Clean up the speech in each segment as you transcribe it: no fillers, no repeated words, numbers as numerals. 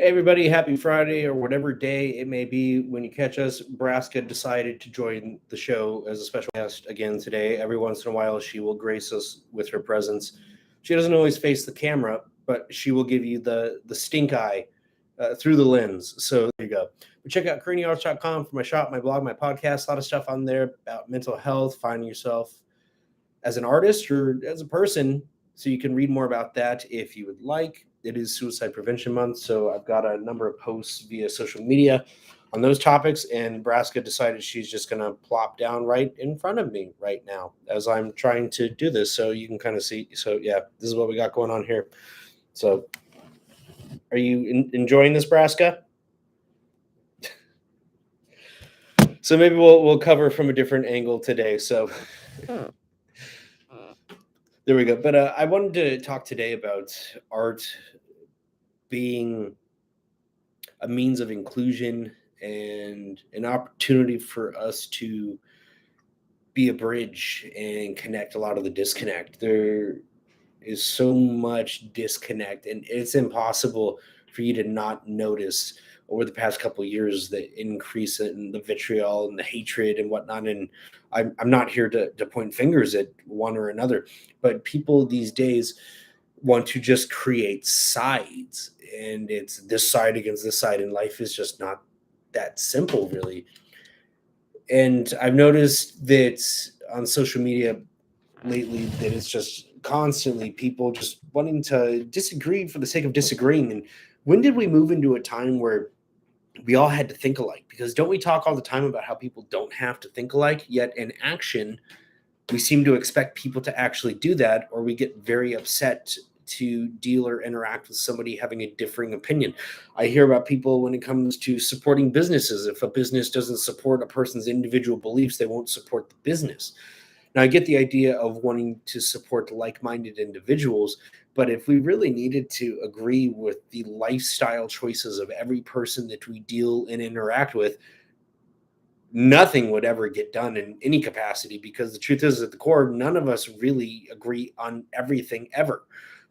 Hey everybody, happy Friday or whatever day it may be when you catch us. Braska decided to join the show as a special guest again today. Every once in a while, she will grace us with her presence. She doesn't always face the camera, but she will give you the stink eye through the lens. So there you go. But check out CariniArts.com for my shop, my blog, my podcast. A lot of stuff on there about mental health, finding yourself as an artist or as a person. So you can read more about that if you would like. It is Suicide Prevention Month, so I've got a number of posts via social media on those topics. And Nebraska decided she's just going to plop down right in front of me right now as I'm trying to do this, so you can kind of see. So yeah, this is what we got going on here. So, are you enjoying this, Nebraska? So maybe we'll cover from a different angle today. So there we go. But I wanted to talk today about art being a means of inclusion and an opportunity for us to be a bridge and connect a lot of the disconnect. There is so much disconnect, and it's impossible for you to not notice over the past couple of years the increase in the vitriol and the hatred and whatnot. And I'm not here to point fingers at one or another, but people these days want to just create sides, and it's this side against this side, and life is just not that simple, really. And I've noticed that on social media lately that it's just constantly people just wanting to disagree for the sake of disagreeing. And when did we move into a time where we all had to think alike? Because don't we talk all the time about how people don't have to think alike, yet in action we seem to expect people to actually do that, or we get very upset to deal or interact with somebody having a differing opinion. I hear about people when it comes to supporting businesses. If a business doesn't support a person's individual beliefs, they won't support the business. Now, I get the idea of wanting to support like minded individuals, but if we really needed to agree with the lifestyle choices of every person that we deal and interact with, nothing would ever get done in any capacity, because the truth is, at the core, none of us really agree on everything ever.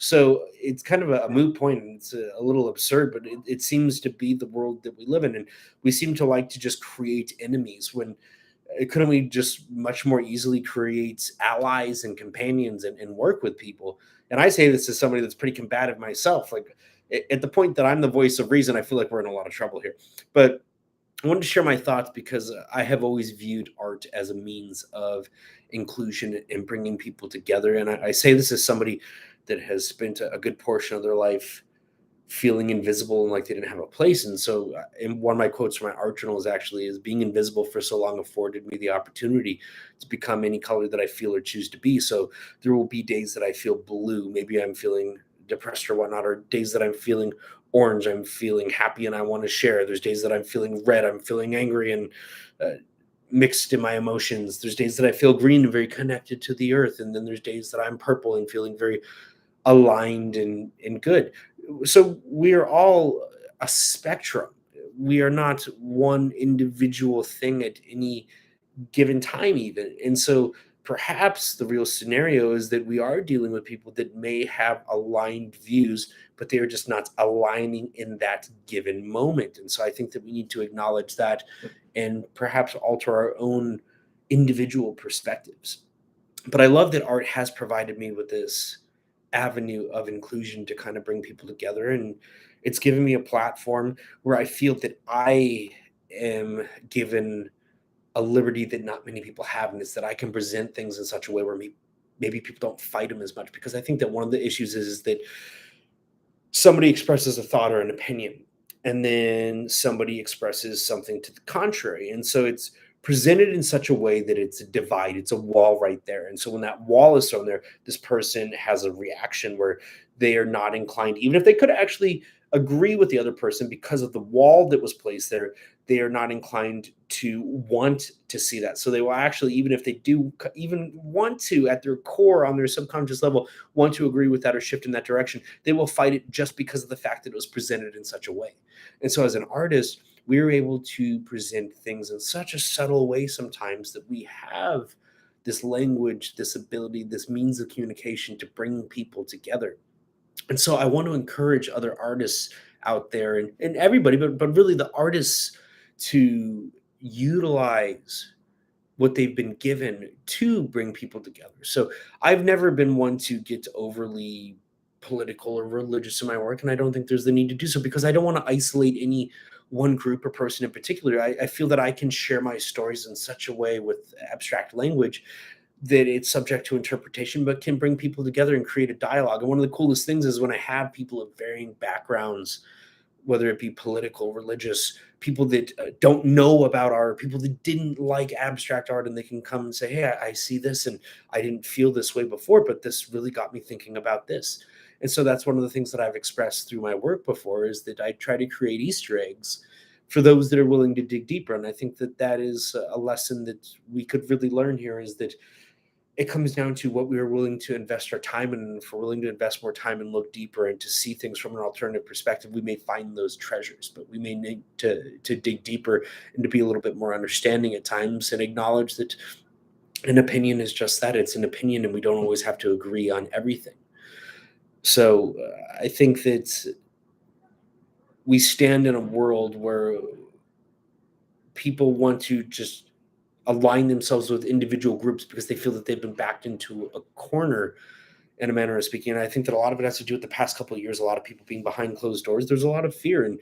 So it's kind of a moot point, and it's a little absurd, but it seems to be the world that we live in. And we seem to like to just create enemies when couldn't we just much more easily create allies and companions and work with people? And I say this as somebody that's pretty combative myself. Like at the point that I'm the voice of reason, I feel like we're in a lot of trouble here. But I wanted to share my thoughts because I have always viewed art as a means of inclusion and bringing people together. And I say this as somebody that has spent a good portion of their life feeling invisible and like they didn't have a place. And so, and one of my quotes from my art journal is actually, is being invisible for so long afforded me the opportunity to become any color that I feel or choose to be. So there will be days that I feel blue. Maybe I'm feeling depressed or whatnot, or days that I'm feeling orange, I'm feeling happy and I want to share. There's days that I'm feeling red, I'm feeling angry and mixed in my emotions. There's days that I feel green and very connected to the earth. And then there's days that I'm purple and feeling very aligned and good. So we are all a spectrum. We are not one individual thing at any given time, even. And so perhaps the real scenario is that we are dealing with people that may have aligned views, but they are just not aligning in that given moment. And so I think that we need to acknowledge that and perhaps alter our own individual perspectives. But I love that art has provided me with this avenue of inclusion to kind of bring people together. And it's given me a platform where I feel that I am given a liberty that not many people have, and it's that I can present things in such a way where maybe people don't fight them as much. Because I think that one of the issues is that somebody expresses a thought or an opinion, and then somebody expresses something to the contrary. And so it's presented in such a way that it's a divide, it's a wall right there. And so when that wall is thrown there, this person has a reaction where they are not inclined, even if they could actually agree with the other person, because of the wall that was placed there, they are not inclined to want to see that. So they will actually, even if they do even want to, at their core, on their subconscious level, want to agree with that or shift in that direction, they will fight it just because of the fact that it was presented in such a way. And so as an artist, we are able to present things in such a subtle way sometimes that we have this language, this ability, this means of communication to bring people together. And so I want to encourage other artists out there, and everybody, but really the artists, to utilize what they've been given to bring people together. So I've never been one to get overly political or religious in my work, and I don't think there's the need to do so because I don't want to isolate any one group or person in particular. I feel that I can share my stories in such a way with abstract language that it's subject to interpretation, but can bring people together and create a dialogue. And one of the coolest things is when I have people of varying backgrounds, whether it be political, religious, people that don't know about art, people that didn't like abstract art, and they can come and say, "Hey, I see this, and I didn't feel this way before, but this really got me thinking about this." And so that's one of the things that I've expressed through my work before is that I try to create Easter eggs for those that are willing to dig deeper. And I think that that is a lesson that we could really learn here is that it comes down to what we are willing to invest our time in. And if we're willing to invest more time and look deeper and to see things from an alternative perspective, we may find those treasures, but we may need to dig deeper and to be a little bit more understanding at times and acknowledge that an opinion is just that. It's an opinion, and we don't always have to agree on everything. So I think that we stand in a world where people want to just align themselves with individual groups because they feel that they've been backed into a corner in a manner of speaking. And I think that a lot of it has to do with the past couple of years, a lot of people being behind closed doors. There's a lot of fear, and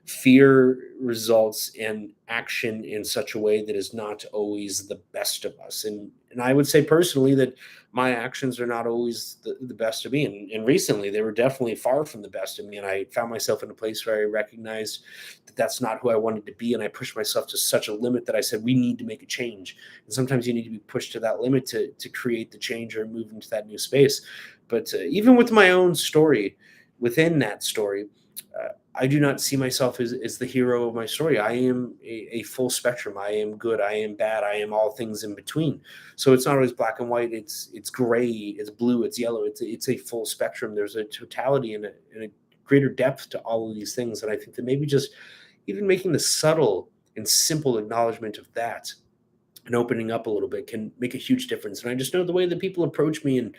fear results in action in such a way that is not always the best of us. And I would say personally that my actions are not always the best of me. And recently they were definitely far from the best of me. And I found myself in a place where I recognized that that's not who I wanted to be. And I pushed myself to such a limit that I said, we need to make a change. And sometimes you need to be pushed to that limit to create the change or move into that new space. But even with my own story, within that story, I do not see myself as the hero of my story. I am a full spectrum. I am good. I am bad. I am all things in between. So it's not always black and white. It's gray. It's blue. It's yellow. It's a full spectrum. There's a totality and a greater depth to all of these things. And I think that maybe just even making the subtle and simple acknowledgement of that and opening up a little bit can make a huge difference. And I just know the way that people approach me and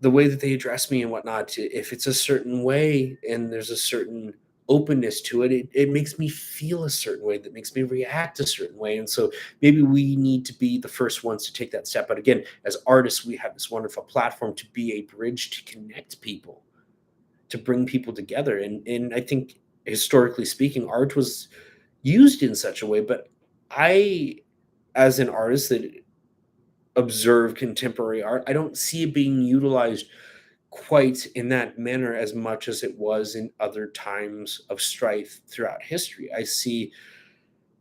the way that they address me and whatnot, if it's a certain way and there's a certain openness to it, it makes me feel a certain way that makes me react a certain way. And so maybe we need to be the first ones to take that step. But again, as artists, we have this wonderful platform to be a bridge to connect people, to bring people together. And I think historically speaking, art was used in such a way. But I, as an artist that observe contemporary art, I don't see it being utilized quite in that manner as much as it was in other times of strife throughout history. I see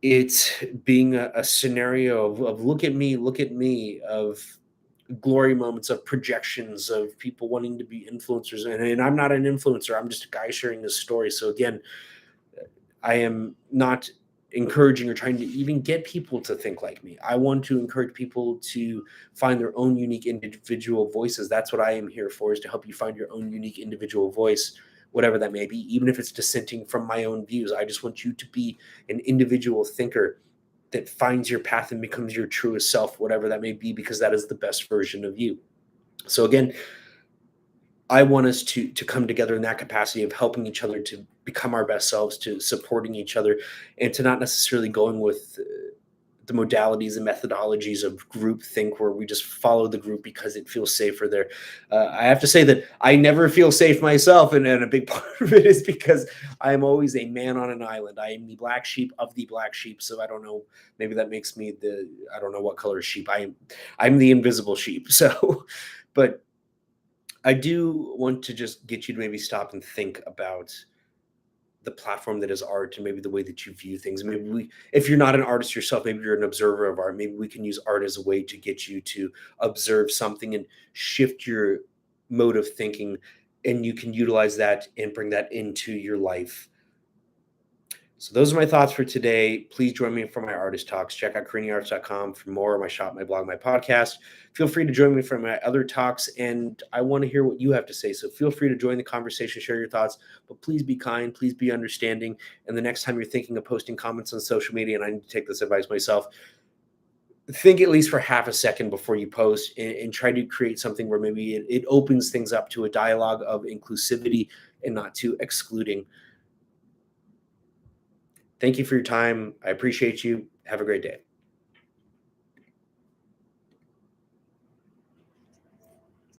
it being a scenario of look at me, of glory moments, of projections, of people wanting to be influencers. And I'm not an influencer, I'm just a guy sharing this story. So again, I am not encouraging or trying to even get people to think like me. I want to encourage people to find their own unique individual voices. That's what I am here for, is to help you find your own unique individual voice, whatever that may be, even if it's dissenting from my own views. I just want you to be an individual thinker that finds your path and becomes your truest self, whatever that may be, because that is the best version of you. So again, I want us to come together in that capacity of helping each other to become our best selves, to supporting each other, and to not necessarily going with the modalities and methodologies of group think, where we just follow the group because it feels safer there. I have to say that I never feel safe myself, and a big part of it is because I am always a man on an island. I am the black sheep of the black sheep. So I don't know, maybe that makes me I don't know what color sheep I am. I'm the invisible sheep. So, but I do want to just get you to maybe stop and think about the platform that is art and maybe the way that you view things. Maybe if you're not an artist yourself, maybe you're an observer of art. Maybe we can use art as a way to get you to observe something and shift your mode of thinking. And you can utilize that and bring that into your life. So those are my thoughts for today. Please join me for my artist talks. Check out CariniArts.com for more, my shop, my blog, my podcast. Feel free to join me for my other talks, and I want to hear what you have to say. So feel free to join the conversation, share your thoughts, but please be kind, please be understanding. And the next time you're thinking of posting comments on social media, and I need to take this advice myself, think at least for half a second before you post, and try to create something where maybe it opens things up to a dialogue of inclusivity and not too excluding. Thank you for your time. I appreciate you. Have a great day.